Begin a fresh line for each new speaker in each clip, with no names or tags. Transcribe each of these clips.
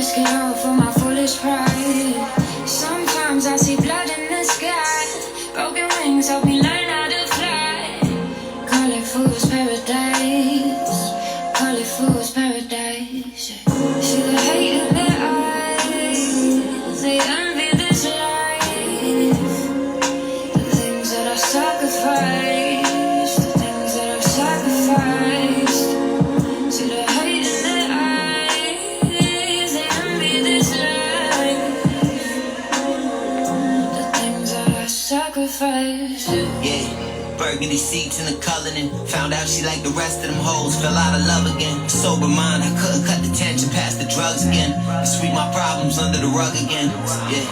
risk it all for my foolish pride. Sometimes I see blood in the sky. Broken wings help me learn how to fly. Call it fool's paradise. Call it fool's paradise. See the hate in their eyes. They envy this life. The things that I sacrificed. The things that I've sacrificed. See the hate in their eyes. They envy this life. The things that I sacrificed.
Yeah, burgundy seats in the Cullinan. Found out she like the rest of them hoes. Fell out of love again. Sober mind, I couldn't cut the tension past the drugs again. I sweep my problems under the rug again. Yeah,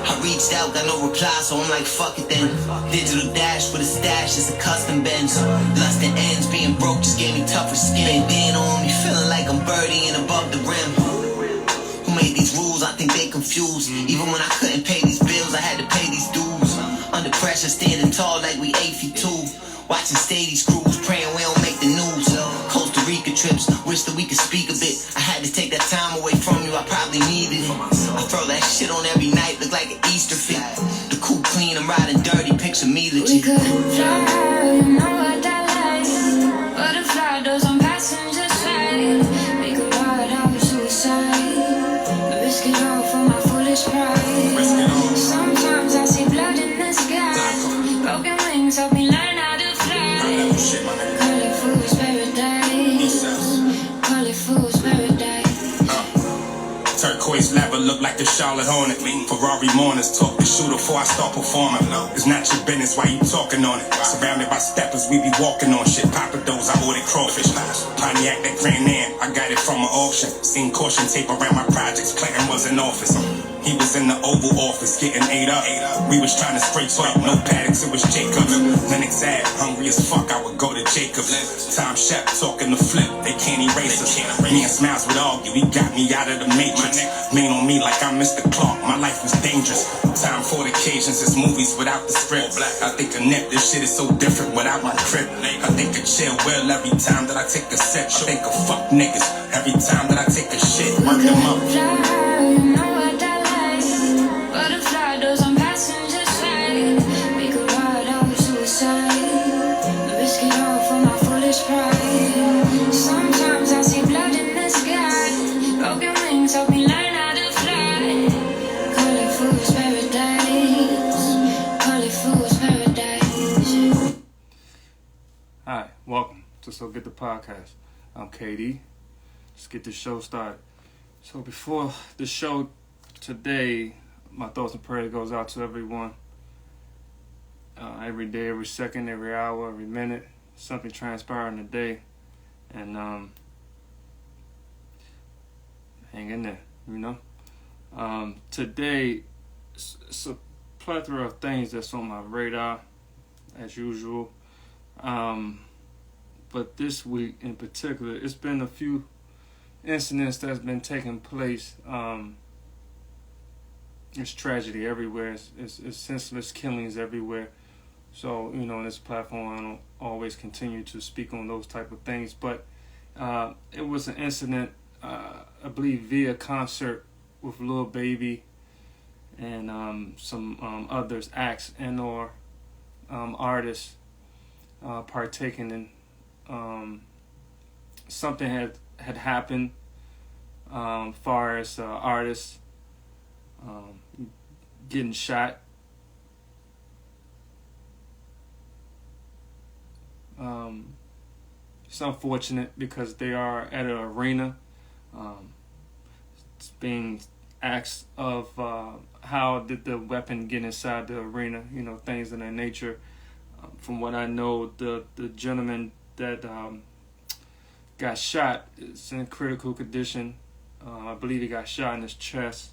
I reached out, got no reply, so I'm like, fuck it then. Digital dash with a stash, it's a custom Benz. Lust and ends, being broke just gave me tougher skin. Being on me, feeling like I'm birdie and above the rim. Who made these rules? I think they confused. Even when I couldn't pay these bills, I had to pay these dues. Under pressure, standing tall like we 8 feet 2. Watching steady screws, praying we don't make the news. Costa Rica trips, wish that we could speak a bit. I had to take that time away from you, I probably needed it. I throw that shit on every night, look like an Easter fit. The coupe clean, I'm riding dirty, picture me legit.
We could fly, you know what that like. Butterfly doors on passenger side. We could ride out suicide. Risk it all for my foolish pride. Sometimes I see blood in the sky. Broken wings help me learn how to fly. Call it fool's paradise. Call it fool's paradise.
Turquoise lava look like the Charlotte Hornet. Ferrari mornings talk the shooter before I start performing. It's not your business, why you talking on it? Surrounded by steppers, we be walking on shit. Papados, I ordered crawfish. Pontiac, that Grand Am, I got it from an auction. Seen caution tape around my projects, Clinton was in office. He was in the Oval Office getting ate up. We was trying to scrape up, no paddocks, it was Jacobs. Lennox Ave, hungry as fuck, I would go to Jacobs. Tom Shep talking to Flip, they can't erase us. Me and Smiles would argue, he got me out of the matrix. Lean on me like I'm Mr. Clark, my life was dangerous. Time for the occasions, it's movies without the script. I think a nip, this shit is so different without my crib. I think a chill will every time that I take a sip. I think of fuck niggas every time that I take a shit. Work them up.
Butterfly doors on passenger side. We could ride out suicide. Risk it all for my foolish pride. Sometimes I see blood in the sky. Broken wings help me learn how to fly. Call it fool's paradise. Call it fool's paradise.
Hi, welcome to So Get the Podcast. I'm KD. Let's get this show started. So before the show today, my thoughts and prayers goes out to everyone. Every day, every second, every hour, every minute, something transpiring today, and hang in there, you know. Today, it's a plethora of things that's on my radar, as usual. But this week in particular, it's been a few incidents that's been taking place. It's tragedy everywhere. It's senseless killings everywhere. So, you know, on this platform, I don't always continue to speak on those type of things. But it was an incident, I believe, via concert with Lil Baby and some others, acts and or artists partaking in something had happened far as artists getting shot. It's unfortunate because they are at an arena. It's being asked of how did the weapon get inside the arena, you know, things of that nature. From what I know, the gentleman that got shot is in critical condition. I believe he got shot in his chest.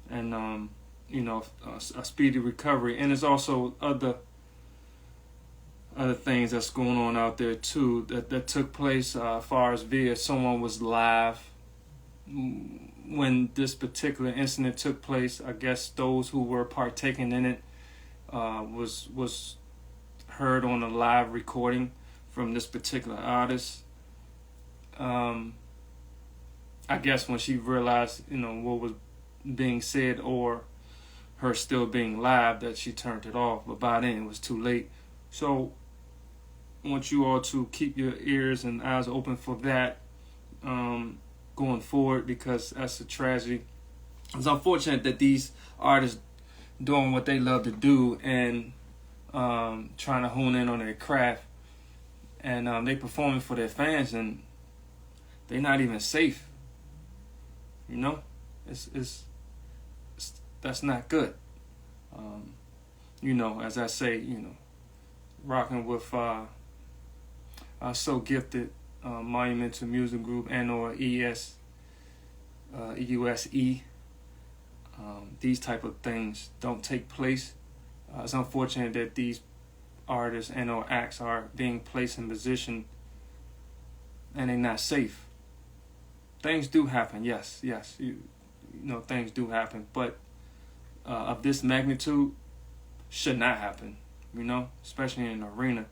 And, you know, a speedy recovery. And there's also other things that's going on out there, too, that took place as far as via someone was live when this particular incident took place. I guess those who were partaking in it was heard on a live recording from this particular artist. I guess when she realized, what was being said or her still being live, that she turned it off. But by then it was too late. So I want you all to keep your ears and eyes open for that going forward, because that's a tragedy. It's unfortunate that these artists doing what they love to do and trying to hone in on their craft, and they performing for their fans, and they're not even safe. It's that's not good. As I say, rocking with So Gifted, Monumental Music Group, and/or EUSE. These type of things don't take place. It's unfortunate that these artists and/or acts are being placed in position and they're not safe. Things do happen, yes. Things do happen, but of this magnitude should not happen. Especially in an arena,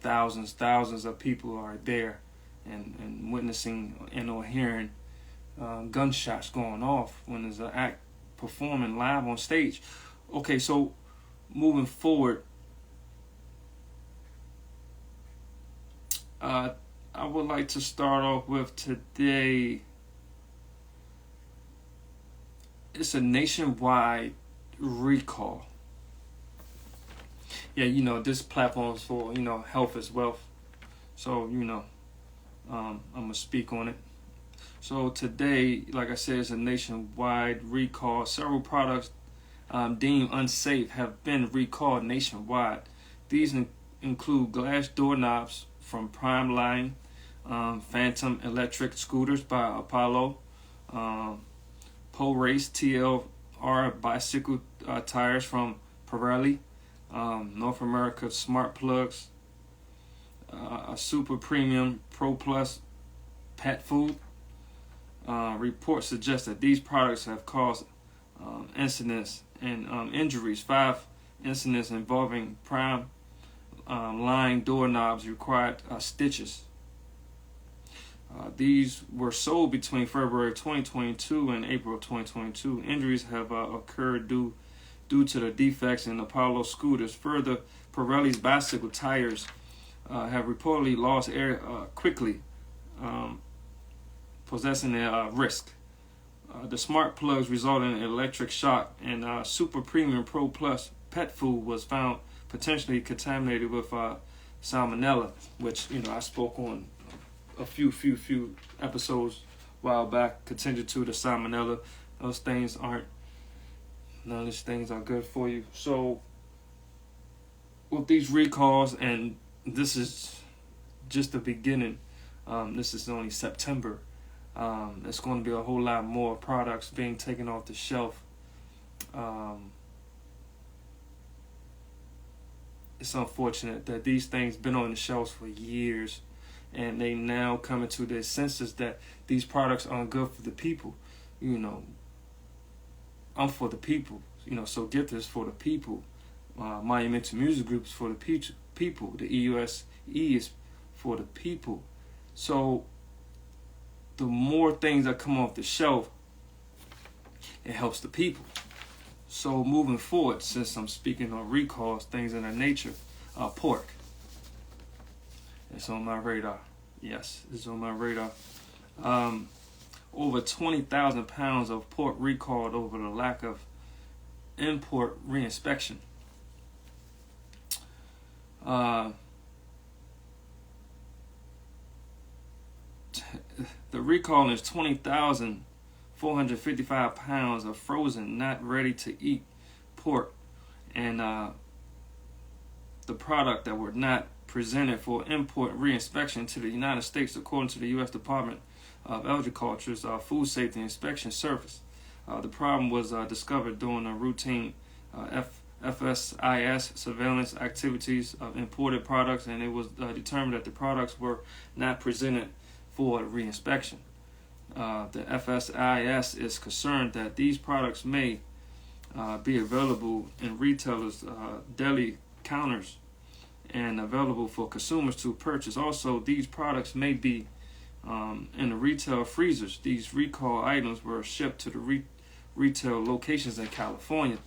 thousands of people are there and witnessing and/or hearing gunshots going off when there's an act performing live on stage. Okay, so moving forward, I would like to start off with today. It's a nationwide recall. Yeah, this platform is for, health is wealth. So, I'm going to speak on it. So today, like I said, it's a nationwide recall. Several products deemed unsafe have been recalled nationwide. These include glass doorknobs from Prime Line, Phantom electric scooters by Apollo, Race TLR bicycle tires from Pirelli, North America smart plugs, a super premium Pro Plus pet food. Reports suggest that these products have caused incidents and injuries. 5 incidents involving Prime Line doorknobs required stitches. These were sold between February 2022 and April 2022. Injuries have occurred due to the defects in Apollo scooters. Further, Pirelli's bicycle tires have reportedly lost air quickly, possessing a risk. The smart plugs resulted in electric shock, and Super Premium Pro Plus pet food was found potentially contaminated with salmonella, which I spoke on a few episodes a while back, contingent to the salmonella. None of these things are good for you. So with these recalls, and this is just the beginning, this is only September. There's going to be a whole lot more products being taken off the shelf. It's unfortunate that these things been on the shelves for years, and they now coming to their senses that these products aren't good for the people. I'm for the people. So Gifted is for the people. Monumental Music Group is for the people. The EUSE is for the people. So the more things that come off the shelf, it helps the people. So moving forward, since I'm speaking on recalls, things of that nature, pork. It's on my radar. Yes, it's on my radar. Over 20,000 pounds of pork recalled over the lack of import reinspection. The recall is 20,455 pounds of frozen, not ready to eat pork, and the product that were not presented for import reinspection to the United States, according to the U.S. Department of Agriculture's Food Safety Inspection Service. The problem was discovered during a routine FSIS surveillance activities of imported products, and it was determined that the products were not presented for reinspection. The FSIS is concerned that these products may be available in retailers' deli counters and available for consumers to purchase. Also, these products may be In the retail freezers, these recall items were shipped to the retail locations in California.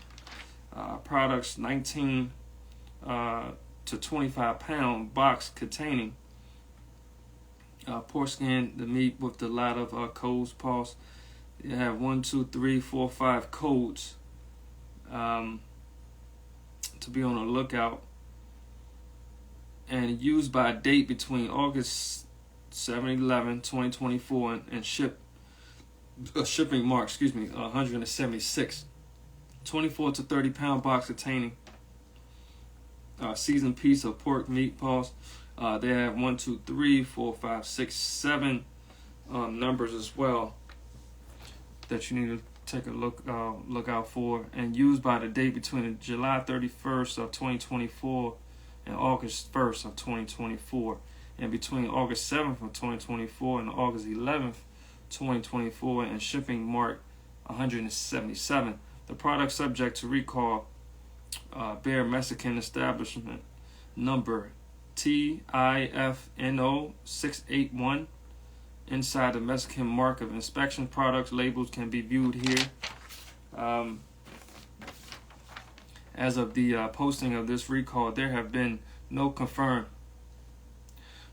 Products 19 to 25 pound box containing pork skin, the meat with the lot of codes. Pause. You have 1, 2, 3, 4, 5 codes to be on the lookout, and used by a date between August 7/11, 2024 and shipping mark, 176. 24 to 30 pound box containing seasoned piece of pork meat. Pause. They have 1, 2, 3, 4, 5, 6, 7 numbers as well that you need to take a look out for, and used by the date between July 31st of 2024 and August 1st of 2024, and between August 7th of 2024 and August 11th, 2024, and shipping mark 177. The product subject to recall bear Mexican establishment number TIFNO 681. Inside the Mexican mark of inspection, products labels can be viewed here. As of the posting of this recall, there have been no confirmed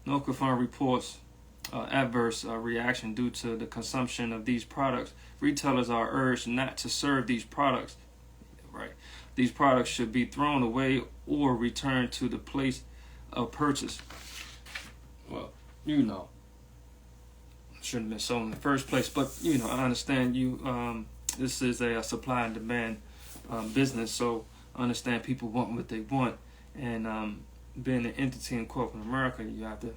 reports adverse reaction due to the consumption of these products. Retailers are urged not to serve these products. Right, these products should be thrown away or returned to the place of purchase. Well, shouldn't have been sold in the first place, but I understand you. This is a supply and demand business, so I understand people want what they want, and being an entity in corporate America, you have to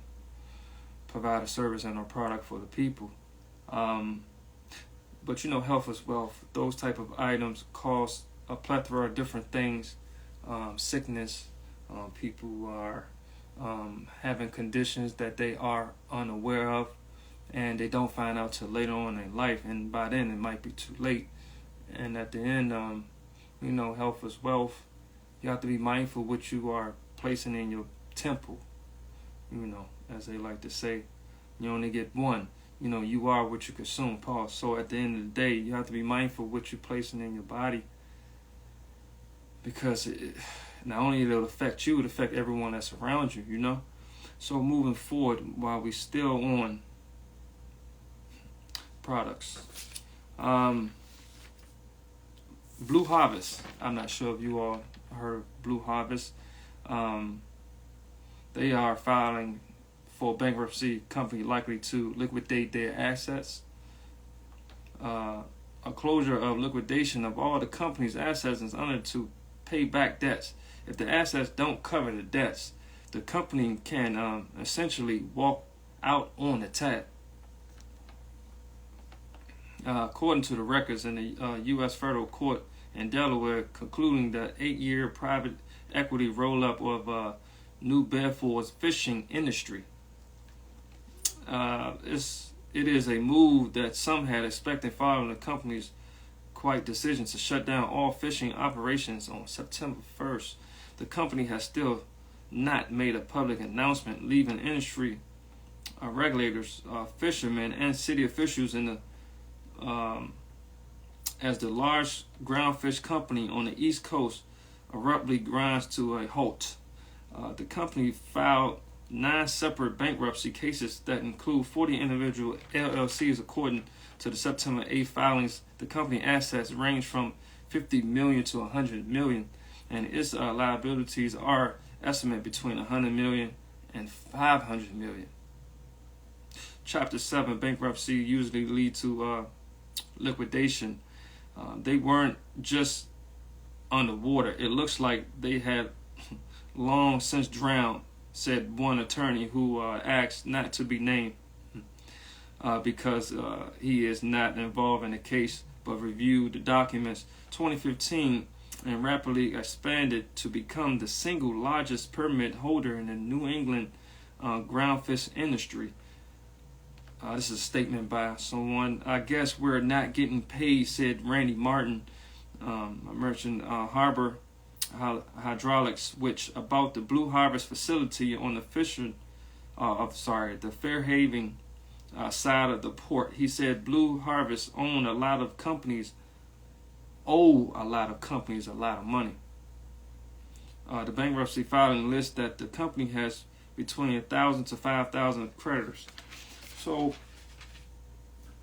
provide a service and a product for the people. But health is wealth. Those type of items cost a plethora of different things. Sickness. People are having conditions that they are unaware of, and they don't find out till later on in life, and by then it might be too late. And at the end, health is wealth. You have to be mindful what you are placing in your temple. As they like to say, you only get one. You are what you consume. Pause. So at the end of the day, you have to be mindful what you're placing in your body, because not only it'll affect you, it'll affect everyone that's around you. So moving forward, while we still on products, Blue Harvest. I'm not sure if you all heard of Blue Harvest. They are filing for bankruptcy, company likely to liquidate their assets. A closure of liquidation of all the company's assets is under to pay back debts. If the assets don't cover the debts, the company can essentially walk out on the tab. According to the records in the U.S. federal court in Delaware, concluding the 8-year private equity roll-up of New Bedford's fishing industry. It is a move that some had expected following the company's quiet decision to shut down all fishing operations on September 1st. The company has still not made a public announcement, leaving industry regulators, fishermen, and city officials in the as the large groundfish company on the East Coast abruptly grinds to a halt. The company filed 9 separate bankruptcy cases that include 40 individual LLCs. According to the September 8 filings, the company assets range from $50 million to $100 million, and its liabilities are estimated between $100 million and $500 million. Chapter 7 bankruptcy usually lead to liquidation. They weren't just underwater. It looks like they had long since drowned, said one attorney who asked not to be named because he is not involved in the case but reviewed the documents. 2015 and rapidly expanded to become the single largest permit holder in the New England groundfish industry. This is a statement by someone. I guess we're not getting paid, said Randy Martin, a merchant harbor hydraulics, which about the Blue Harvest facility on the the Fairhaven side of the port. He said Blue Harvest owe a lot of companies a lot of money. The bankruptcy filing lists that the company has between 1,000 to 5,000 creditors. So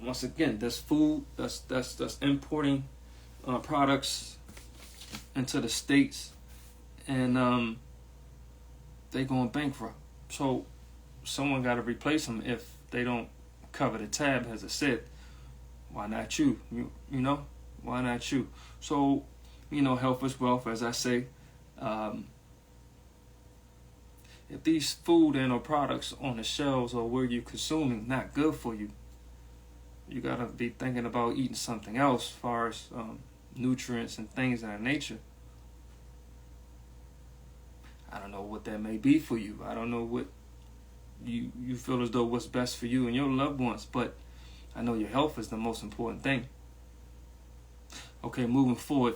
once again, that's food. That's importing products into the States, and they going bankrupt. So someone got to replace them if they don't cover the tab. As I said, why not you? You know, why not you? So, health is wealth, as I say. If these food and or products on the shelves or where you're consuming not good for you, you gotta be thinking about eating something else as far as nutrients and things of that nature. I don't know what that may be for you. I don't know what you feel as though what's best for you and your loved ones, but I know your health is the most important thing. Okay, moving forward,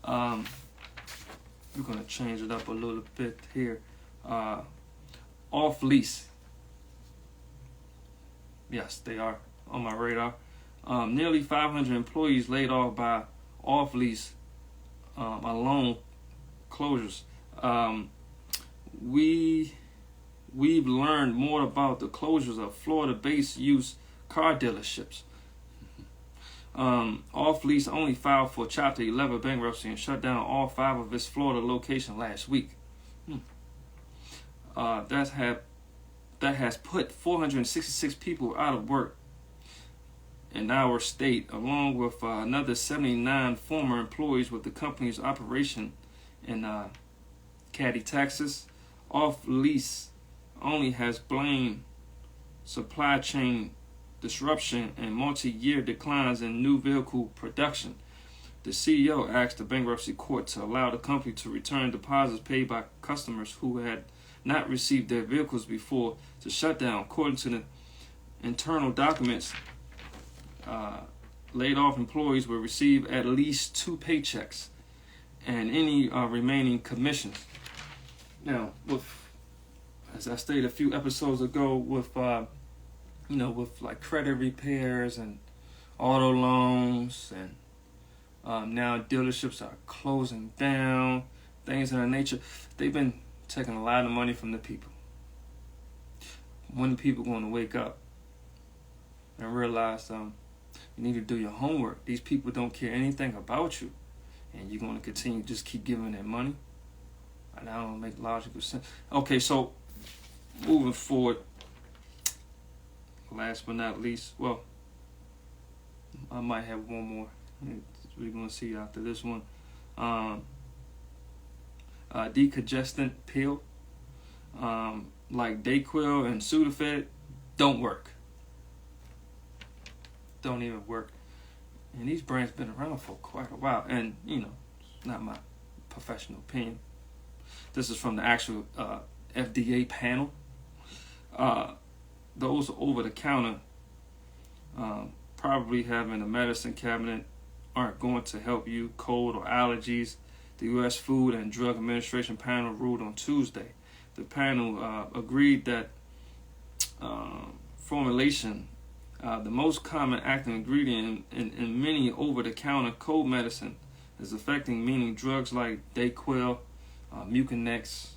we're gonna change it up a little bit here. Off lease. Yes, they are on my radar. Nearly 500 employees laid off by off lease alone closures. We've learned more about the closures of Florida-based used car dealerships. Off Lease only filed for Chapter 11 bankruptcy and shut down all 5 of its Florida locations last week. That has put 466 people out of work in our state, along with another 79 former employees with the company's operation in Katy, Texas. Off Lease only has blamed supply chain disruption and multi-year declines in new vehicle production. The CEO asked the bankruptcy court to allow the company to return deposits paid by customers who had not received their vehicles before the shutdown. According to the internal documents, laid off employees will receive at least 2 paychecks and any remaining commissions. Now, as I stated a few episodes ago, with like credit repairs and auto loans, and now dealerships are closing down, things of that nature. They've been taking a lot of money from the people. When the people going to wake up and realize you need to do your homework? These people don't care anything about you, and you're going to continue to just keep giving them money. And that don't make logical sense. Okay, so moving forward, last but not least, well, I might have one more. We're going to see after this one. Decongestant pill, like Dayquil and Sudafed, don't work. Don't even work. And these brands been around for quite a while. And, it's not my professional opinion. This is from the actual FDA panel. Those over-the-counter probably having a medicine cabinet aren't going to help you. Cold or allergies. The U.S. Food and Drug Administration panel ruled on Tuesday. The panel agreed that formulation, the most common active ingredient in many over-the-counter cold medicine, is affecting, meaning drugs like Dayquil, Mucinex,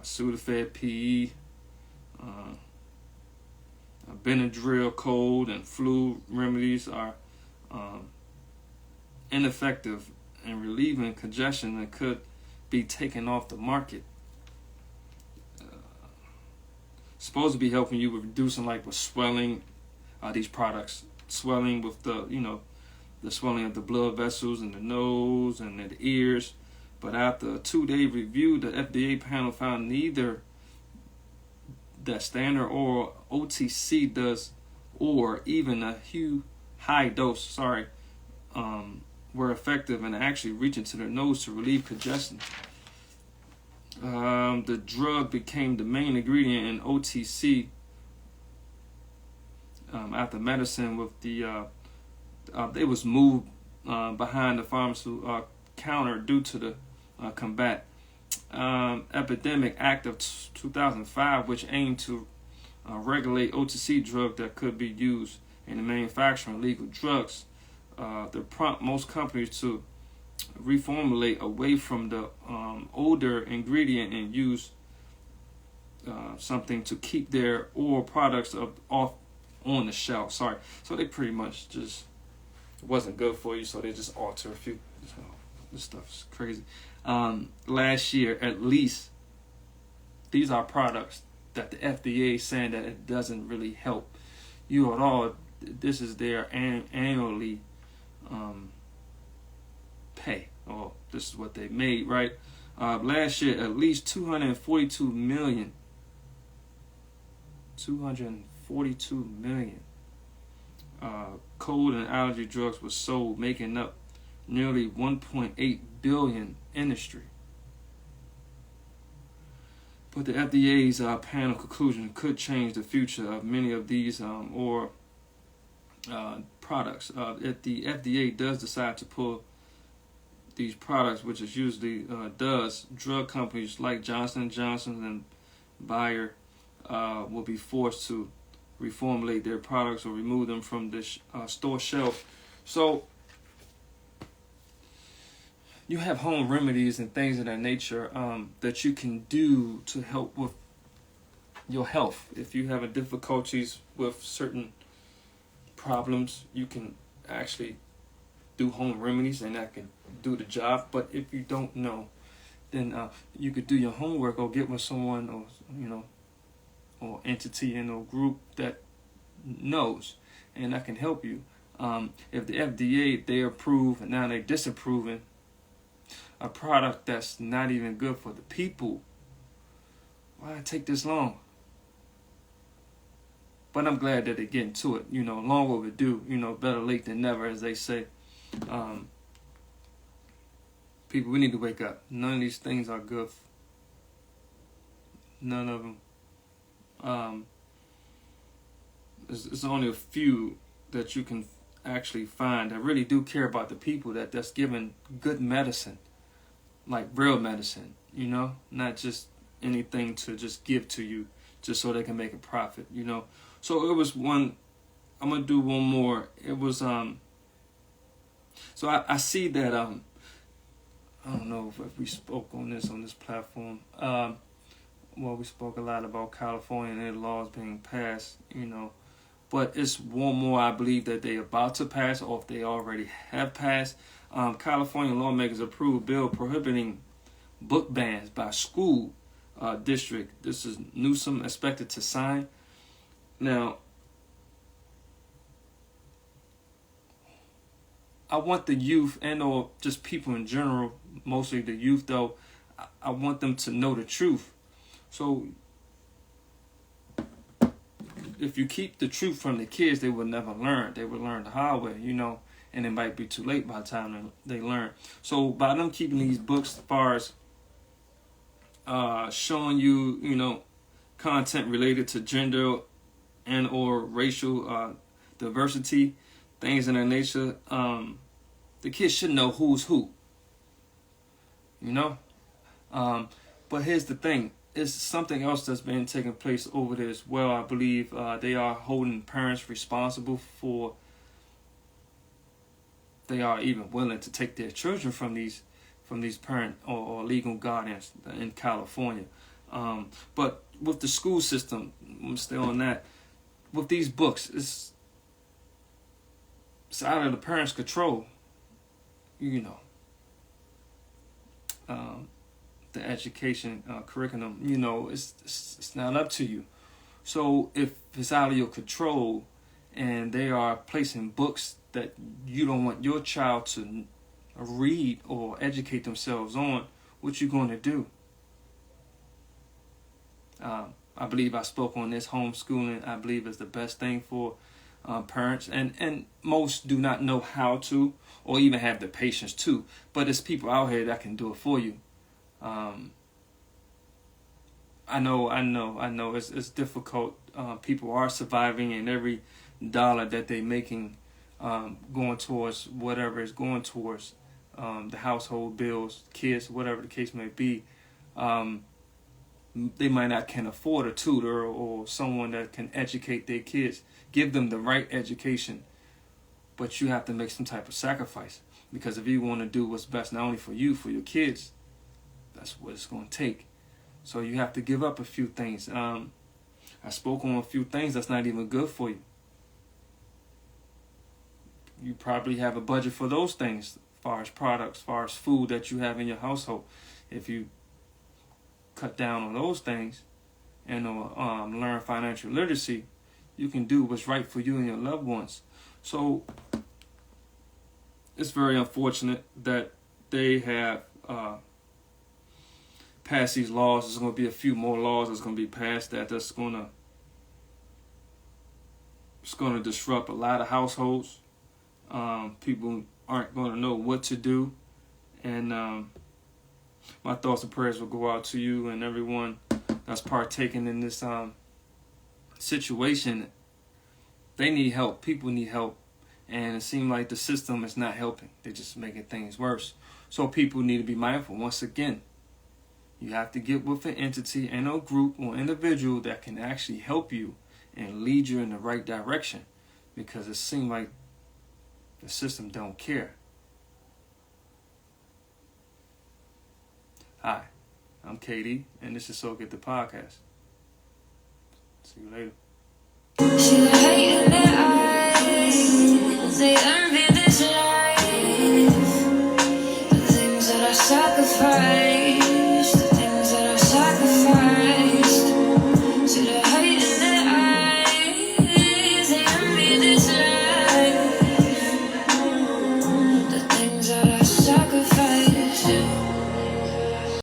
Sudafed PE, Benadryl cold and flu remedies are ineffective in relieving congestion and could be taken off the market. Supposed to be helping you with reducing with swelling. These products swelling with the swelling of the blood vessels in the nose and the ears. But after a 2-day review, the FDA panel found neither that standard or OTC does, or even a high dose, were effective in actually reaching to the nose to relieve congestion. The drug became the main ingredient in OTC after medicine with it was moved behind the pharmaceutical counter due to the Combat Epidemic Act of 2005, which aimed to regulate OTC drugs that could be used in the manufacturing of legal drugs. To prompt most companies to reformulate away from the older ingredient and use something to keep their oral products off on the shelf. Sorry. So they pretty much just wasn't good for you, so they just alter a few. This stuff's crazy. Last year, at least, these are products that the FDA is saying that it doesn't really help you at all. This is their annually pay, or this is what they made, right? Last year, at least 242 million cold and allergy drugs were sold, making up nearly 1.8 billion industry. But the FDA's panel conclusion could change the future of many of these products. If the FDA does decide to pull these products, which it usually does, drug companies like Johnson & Johnson and Bayer will be forced to reformulate their products or remove them from the store shelf. So you have home remedies and things of that nature that you can do to help with your health. If you have difficulties with certain problems, you can actually do home remedies and that can do the job. But if you don't know, then you could do your homework or get with someone, or or entity in a group that knows, and that can help you. If the FDA, they approve and now they're disapproving a product that's not even good for the people, why take this long? But I'm glad that they're getting to it. Long overdue. Better late than never, as they say. People, we need to wake up. None of these things are good. None of them. It's only a few that you can actually find that really do care about the people, that's giving good medicine, like real medicine, not just anything to just give to you just so they can make a profit, So it was one. I'm gonna do one more. It was So I see that I don't know if we spoke on this platform. Well, we spoke a lot about California and their laws being passed, but it's one more I believe that they're about to pass, or if they already have passed. California lawmakers approved a bill prohibiting book bans by school district. This is Newsom expected to sign. Now, I want the youth or just people in general, mostly the youth though, I want them to know the truth. So if you keep the truth from the kids, they will never learn. They will learn the hard way, and it might be too late by the time they learn. So by them keeping these books, as far as showing you, content related to gender and or racial diversity, things in that nature, the kids should know who's who. But here's the thing. It's something else that's been taking place over there as well. I believe they are holding parents responsible for. They are even willing to take their children from these parent or legal guardians in California. But with the school system, I'm still on that. With these books, it's out of the parents' control. The education curriculum, it's not up to you. So if it's out of your control and they are placing books that you don't want your child to read or educate themselves on, what you going to do? I believe I spoke on this. Homeschooling, I believe, is the best thing for parents, and most do not know how to or even have the patience to, but there's people out here that can do it for you. I know it's difficult. People are surviving, and every dollar that they're making going towards whatever is going towards the household bills, kids, whatever the case may be. they might not can afford a tutor or someone that can educate their kids, give them the right education. But you have to make some type of sacrifice, because if you want to do what's best not only for you, for your kids, that's what it's going to take. So you have to give up a few things. I spoke on a few things that's not even good for you. You probably have a budget for those things, as far as products, as far as food that you have in your household. If you cut down on those things and learn financial literacy, you can do what's right for you and your loved ones. So it's very unfortunate that they have passed these laws. There's going to be a few more laws that's going to be passed that's going to disrupt a lot of households. People aren't going to know what to do, and my thoughts and prayers will go out to you and everyone that's partaking in this situation. They need help. People need help, and it seems like the system is not helping. They're just making things worse. So people need to be mindful. Once again, you have to get with an entity and a group or individual that can actually help you and lead you in the right direction, because it seems like the system don't care. Hi, I'm KD, and this is So Get the Podcast. See you later.
See the hate in their eyes, they envy this life.